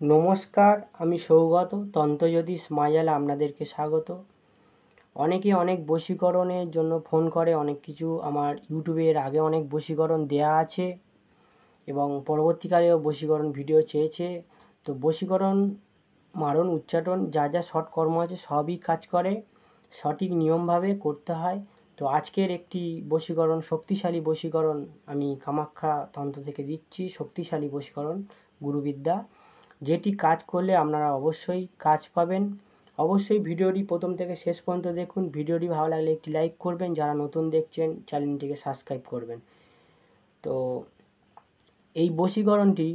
নমস্কার, আমি সৌগত তন্ত্রজ্যোতিষ মায়াজালে আপনাদেরকে স্বাগত। অনেকে অনেক বশীকরণের জন্য ফোন করে, অনেক কিছু আমার ইউটিউবের আগে অনেক বশীকরণ দেয়া আছে এবং পরবর্তীকালেও বশীকরণ ভিডিও চেয়েছে। তো বশীকরণ, মারণ, উচ্চাটন যা যা শর্ট কর্ম আছে সবই কাজ করে, সঠিক নিয়মভাবে করতে হয়। তো আজকের একটি বশীকরণ, শক্তিশালী বশীকরণ আমি কামাখ্যা তন্ত্র থেকে দিচ্ছি, শক্তিশালী বশীকরণ গুরুবিদ্যা, যেটি কাজ করলে আপনারা অবশ্যই কাজ পাবেন। অবশ্যই ভিডিওটি প্রথম থেকে শেষ পর্যন্ত দেখুন। ভিডিওটি ভালো লাগলে একটি লাইক করবেন, যারা নতুন দেখছেন চ্যানেলটিকে সাবস্ক্রাইব করবেন। তো এই বশীকরণটি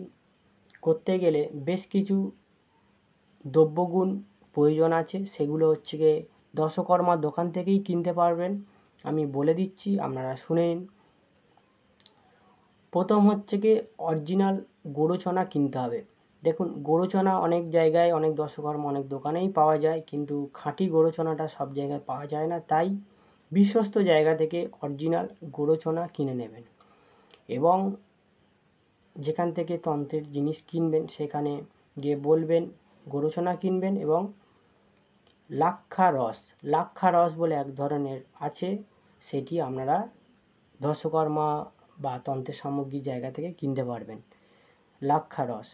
করতে গেলে বেশ কিছু দ্রব্যগুণ প্রয়োজন আছে, সেগুলো হচ্ছে গিয়ে দশকর্মার দোকান থেকেই কিনতে পারবেন। আমি বলে দিচ্ছি, আপনারা শুনে নিন। প্রথম হচ্ছে কি, অরিজিনাল গোরচনা কিনতে হবে। দেখুন, গোরচনা অনেক জায়গায়, অনেক দশকর্মা, অনেক দোকানেই পাওয়া যায়, কিন্তু খাঁটি গোরচনাটা সব জায়গায় পাওয়া যায় না। তাই বিশ্বস্ত জায়গা থেকে অরিজিনাল গোরচনা কিনে নেবেন এবং যেখান থেকে তন্ত্রের জিনিস কিনবেন সেখানে গিয়ে বলবেন গোরচনা কিনবেন এবং লাক্ষা রস বলে এক ধরনের আছে, সেটি আপনারা দশকর্মা বা তন্ত্রের সামগ্রী জায়গা থেকে কিনতে পারবেন। লাক্ষা রস,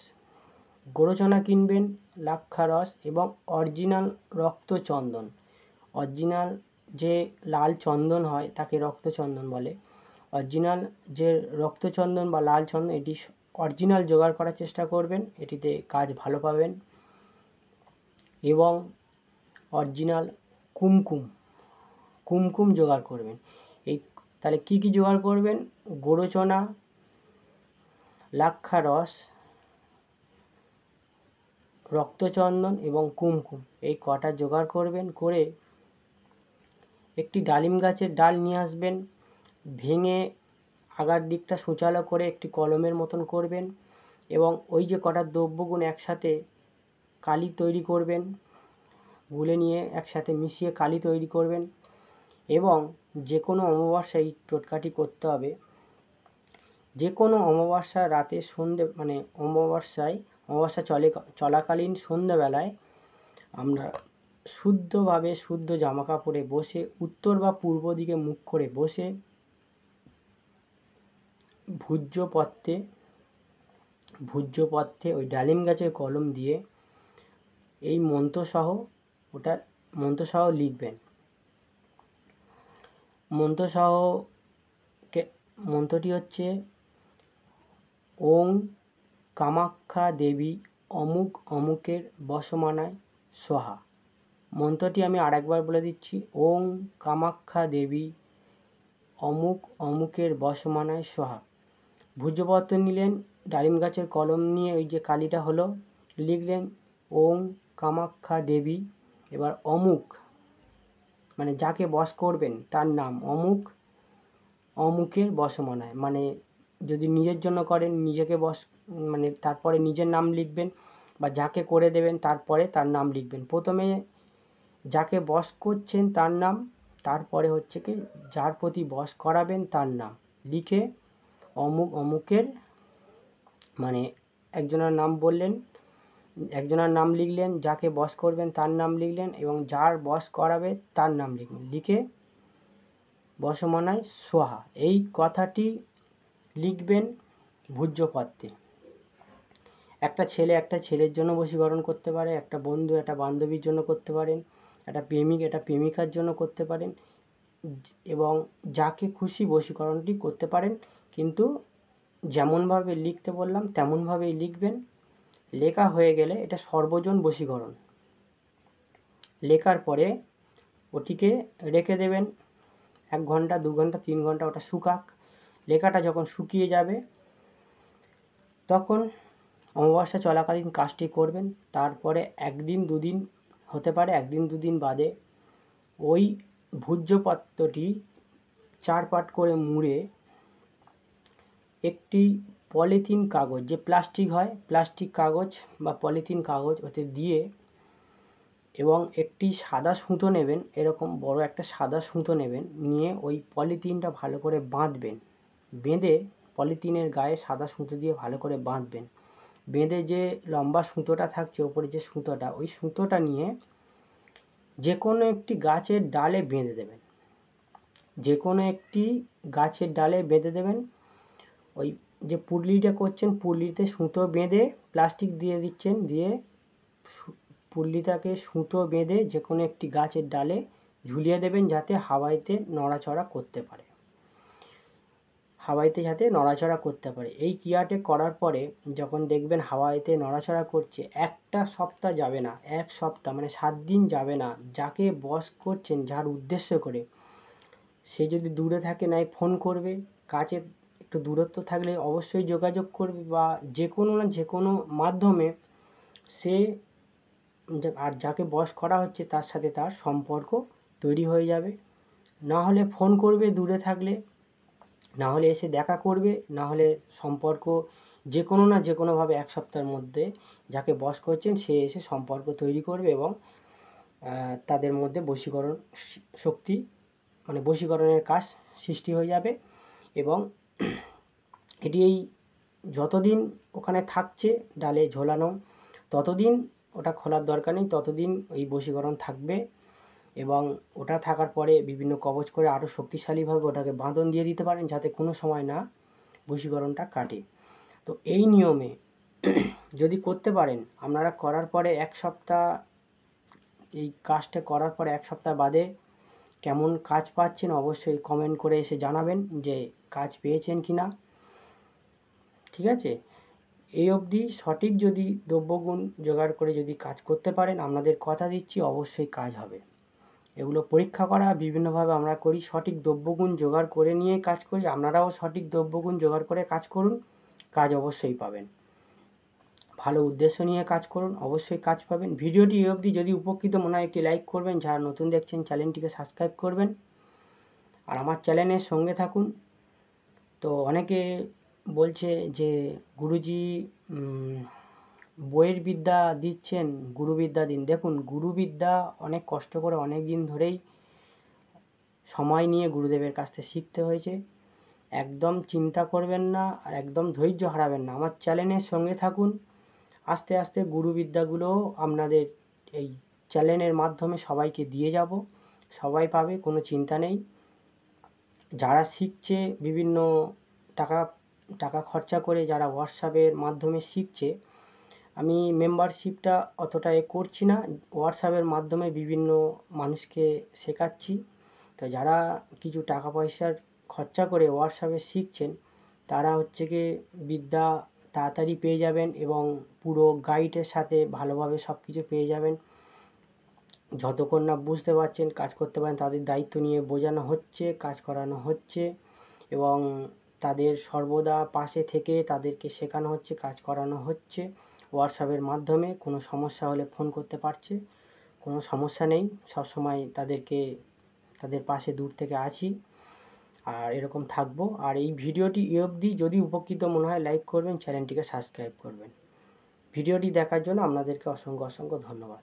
গোরচনা কিনবেন, লাক্ষা রস এবং অরিজিনাল রক্তচন্দন। অরিজিনাল যে লাল চন্দন হয় তাকে রক্তচন্দন বলে। অরিজিনাল যে রক্তচন্দন বা লাল চন্দন, এটি অরিজিনাল জোগাড় করার চেষ্টা করবেন, এটিতে কাজ ভালো পাবেন। এবং অরিজিনাল কুমকুম জোগাড় করবেন। এই তাহলে কী কী জোগাড় করবেন? গোরচনা, লাক্ষা রস, রক্তচন্দন এবং কুমকুম, এই কটা জোগাড় করবেন। করে একটি ডালিম গাছের ডাল নিয়ে আসবেন, ভেঙে আগার দিকটা সূচালো করে একটি কলমের মতন করবেন এবং ওই যে কটা দ্রব্যগুণ একসাথে কালি তৈরি করবেন, গুলে নিয়ে একসাথে মিশিয়ে কালি তৈরি করবেন। এবং যে কোনো অমাবস্যায় এই টোটকাটি করতে হবে। যে কোনো অমাবস্যা রাতে সন্ধে, মানে অমাবস্যা চলাকালীন সন্ধ্যেবেলায় আমরা শুদ্ধভাবে শুদ্ধ জামা কাপড়ে বসে, উত্তর বা পূর্ব দিকে মুখ করে বসে, ভূর্যপত্রে ওই ডালিম গাছের কলম দিয়ে এই মন্ত্রসহ লিখবেন। মন্ত্রটি হচ্ছে ওং কামাখ্যা দেবী অমুক অমুকের বসমানায় সোহা। মন্ত্রটি আমি আরেকবার বলে দিচ্ছি, ওং কামাখ্যা দেবী অমুক অমুকের বসমানায় সোহা। ভূর্যপত্র নিলেন, ডালিম গাছের কলম নিয়ে ওই যে কালিটা হলো লিখলেন ওং কামাখ্যা দেবী, এবার অমুক, মানে যাকে বশ করবেন তার নাম অমুক অমুকের বসমানায়, মানে যদি নিজের জন্য করেন নিজেকে মানে তারপরে নিজের নাম লিখবেন, বা যাকে করে দেবেন তারপরে তার নাম লিখবেন। প্রথমে যাকে বশ করছেন তার নাম, তারপরে হচ্ছে কি যার প্রতি বশ করাবেন তার নাম লিখে অমুক অমুকের, মানে একজনের নাম বললেন, একজনের নাম লিখলেন, যাকে বশ করবেন তার নাম লিখলেন এবং যার বশ করাবে তার নাম লিখবেন, লিখে বসমানায় সোহা এই কথাটি লিখবেন ভূর্যপত্রে। একটা ছেলে একটা ছেলের জন্য বশীকরণ করতে পারে, একটা বন্ধু একটা বান্ধবীর জন্য করতে পারেন, একটা প্রেমিক একটা প্রেমিকার জন্য করতে পারেন, এবং যাকে খুশি বশীকরণটি করতে পারেন। কিন্তু যেমনভাবে লিখতে বললাম তেমনভাবেই লিখবেন। লেখা হয়ে গেলে এটা সর্বজন বশীকরণ। লেখার পরে ওটিকে রেখে দেবেন 1 ঘন্টা 2 ঘন্টা 3 ঘন্টা, ওটা শুকাক। লেখাটা যখন শুকিয়ে যাবে তখন অমাবস্যা চলাকালীন কাজটি করবেন। তারপরে 1 দিন 2 দিন হতে পারে, 1 দিন 2 দিন বাদে ওই ভূর্যপত্রটি 4 পাট করে মুড়ে একটি পলিথিন কাগজ, যে প্লাস্টিক হয়, প্লাস্টিক কাগজ বা পলিথিন কাগজ, ওতে দিয়ে এবং একটি সাদা সুতো নেবেন, এরকম বড় একটা সাদা সুতো নেবেন, নিয়ে ওই পলিথিনটা ভালো করে বাঁধবেন। বেঁধে পলিথিনের গায়ে সাদা সুতো দিয়ে ভালো করে বাঁধবেন। বেঁধে যে লম্বা সুতোটা থাকছে ওপরে যে সুতোটা, ওই সুতোটা নিয়ে যে কোনো একটি গাছের ডালে বেঁধে দেবেন। যে কোনো একটি গাছের ডালে বেঁধে দেবেন। ওই যে পুটলিটা করছেন, পুটলিতে সুতো বেঁধে প্লাস্টিক দিয়ে দিচ্ছেন, দিয়ে পুটলিটাকে সুতো বেঁধে যে কোনো একটি গাছের ডালে ঝুলিয়ে দেবেন, যাতে হাওয়াতে নড়াচড়া করতে পারে, হাওয়াতে যাতে নড়াচড়া করতে পারে। এই ক্রিয়াটি করার পরে যখন দেখবেন হাওয়াতে নড়াচড়া করছে, একটা সপ্তাহ যাবে না, 1 সপ্তাহ মানে 7 দিন যাবে না, যাকে বশ করছেন, যার উদ্দেশ্য করে, সে যদি দূরে থাকে নাই ফোন করবে, কাছে একটু দূরত্ব থাকলে অবশ্যই যোগাযোগ করবে, বা যে কোনো না যে কোনো মাধ্যমে সে আর যাকে বশ করা হচ্ছে তার সাথে তার সম্পর্ক তৈরি হয়ে যাবে। না হলে ফোন করবে দূরে থাকলে, না হলে এসে দেখা করবে, না হলে সম্পর্ক যে কোনো না যে কোনোভাবে 1 সপ্তাহের মধ্যে যাকে বশ করছেন সে এসে সম্পর্ক তৈরি করবে, এবং তাদের মধ্যে বশীকরণ শক্তি মানে বশীকরণের কাজ সৃষ্টি হয়ে যাবে। এবং এটি এই যতদিন ওখানে থাকছে ডালে ঝোলানো, ততদিন ওটা খোলার দরকার নেই, ততদিন ওই বশীকরণ থাকবে। এবং ওটা থাকার পরে বিভিন্ন কবচ করে আরও শক্তিশালীভাবে ওটাকে বাঁধন দিয়ে দিতে পারেন, যাতে কোনো সময় না বশীকরণটা কাটে। তো এই নিয়মে যদি করতে পারেন আপনারা, করার পরে 1 সপ্তাহ, এই কাজটা করার পরে 1 সপ্তাহ বাদে কেমন কাজ পাচ্ছেন অবশ্যই কমেন্ট করে এসে জানাবেন যে কাজ পেয়েছেন কি না। ঠিক আছে? এই অবধি সঠিক যদি দ্রব্যগুণ জোগাড় করে যদি কাজ করতে পারেন, আপনাদের কথা দিচ্ছি অবশ্যই কাজ হবে। এগুলো পরীক্ষা করা বিভিন্নভাবে আমরা করি, সঠিক দ্রব্যগুণ জোগাড় করে নিয়ে কাজ করি। আপনারাও সঠিক দ্রব্যগুণ জোগাড় করে কাজ করুন, কাজ অবশ্যই পাবেন। ভালো উদ্দেশ্য নিয়ে কাজ করুন, অবশ্যই কাজ পাবেন। ভিডিওটি এই অবধি যদি উপকৃত মনে হয় একটি লাইক করবেন, যারা নতুন দেখছেন চ্যানেলটিকে সাবস্ক্রাইব করবেন, আর আমার চ্যানেলের সঙ্গে থাকুন। তো অনেকে বলছে যে গুরুজি বইয়ের বিদ্যা দিচ্ছেন, গুরুবিদ্যা দিন। দেখুন, গুরুবিদ্যা অনেক কষ্ট করে অনেক দিন ধরেই সময় নিয়ে গুরুদেবের কাছ থেকে শিখতে হয়েছে। একদম চিন্তা করবেন না, আর একদম ধৈর্য হারাবেন না, আমার চ্যানেলের সঙ্গে থাকুন। আস্তে আস্তে গুরুবিদ্যাগুলো আপনাদের এই চ্যানেলের মাধ্যমে সবাইকে দিয়ে যাব, সবাই পাবে, কোনো চিন্তা নেই। যারা শিখছে বিভিন্ন টাকা খরচা করে, যারা হোয়াটসঅ্যাপের মাধ্যমে শিখছে, আমি মেম্বারশিপটা অতটা করছি না, হোয়াটসঅ্যাপের মাধ্যমে বিভিন্ন মানুষকে শেখাচ্ছি। তো যারা কিছু টাকা পয়সার খরচা করে হোয়াটসঅ্যাপে শিখছেন, তারা হচ্ছে গিয়ে বিদ্যা তাড়াতাড়ি পেয়ে যাবেন, এবং পুরো গাইডের সাথে ভালোভাবে সব কিছু পেয়ে যাবেন। যতক্ষণ না বুঝতে পারছেন, কাজ করতে পারেন, তাদের দায়িত্ব নিয়ে বোঝানো হচ্ছে, কাজ করানো হচ্ছে, এবং তাদের সর্বদা পাশে থেকে তাদেরকে শেখানো হচ্ছে, কাজ করানো হচ্ছে হোয়াটসঅ্যাপের মাধ্যমে। কোনো সমস্যা হলে ফোন করতে পারছে, কোনো সমস্যা নেই, সবসময় তাদের পাশে দূর থেকে আছি, আর এরকম থাকবো। আর এই ভিডিওটি এ অবধি যদি উপকৃত মনে হয় লাইক করবেন, চ্যানেলটিকে সাবস্ক্রাইব করবেন। ভিডিওটি দেখার জন্য আপনাদেরকে অসংখ্য ধন্যবাদ।